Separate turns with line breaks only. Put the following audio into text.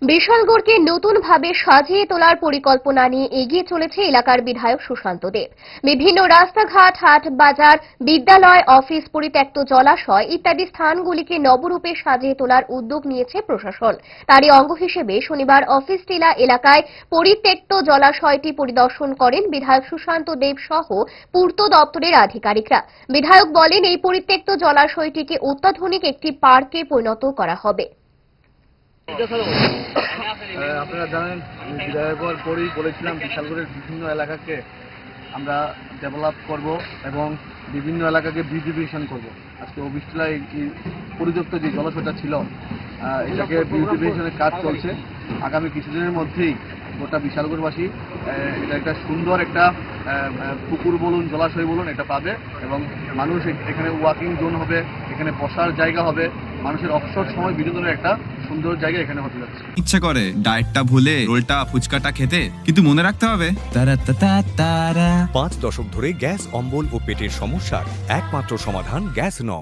বিশালগড়কে নতুনভাবে সাজিয়ে তোলার পরিকল্পনা নিয়ে এগিয়ে চলেছে এলাকার বিধায়ক সুশান্ত দেব। বিভিন্ন রাস্তাঘাট, হাট বাজার, বিদ্যালয়, অফিস, পরিত্যক্ত জলাশয় ইত্যাদি স্থানগুলিকে নবরূপে সাজিয়ে তোলার উদ্যোগ নিয়েছে প্রশাসন। তারই অঙ্গ হিসেবে শনিবার অফিস টিলা এলাকায় পরিত্যক্ত জলাশয়টি পরিদর্শন করেন বিধায়ক সুশান্ত দেব সহ পূর্ত দপ্তরের আধিকারিকরা। বিধায়ক বলেন, এই পরিত্যক্ত জলাশয়টিকে অত্যাধুনিক একটি পার্কে পরিণত করা হবে।
আপনারা জানেন, বিদায়ের পরেই বলেছিলাম বিশালগড়ের বিভিন্ন এলাকাকে আমরা ডেভেলপ করব এবং বিভিন্ন এলাকাকে বিউটিফিকেশন করব। আজকে অফিসটিলায় এই পরিত্যক্ত যে জলাশয়টা ছিল এটাকে বিউটিফিকেশনের কাজ চলছে। আগামী কিছুদিনের মধ্যেই গোটা বিশালগড়বাসী এটা একটা সুন্দর একটা পুকুর বলুন, জলাশয় বলুন, এটা পাবে এবং মানুষ এখানে ওয়াকিং জোন হবে, এখানে বসার জায়গা হবে, মানুষের অবসর সময় বিনোদনের একটা সুন্দর জায়গা এখানে হতে যাচ্ছে।
ইচ্ছে করে ডায়েটটা ভুলে রোলটা ফুচকাটা খেতে, কিন্তু মনে রাখতে হবে
5 দশক ধরে গ্যাস, অম্বল ও পেটের সমস্যার একমাত্র সমাধান গ্যাস নল।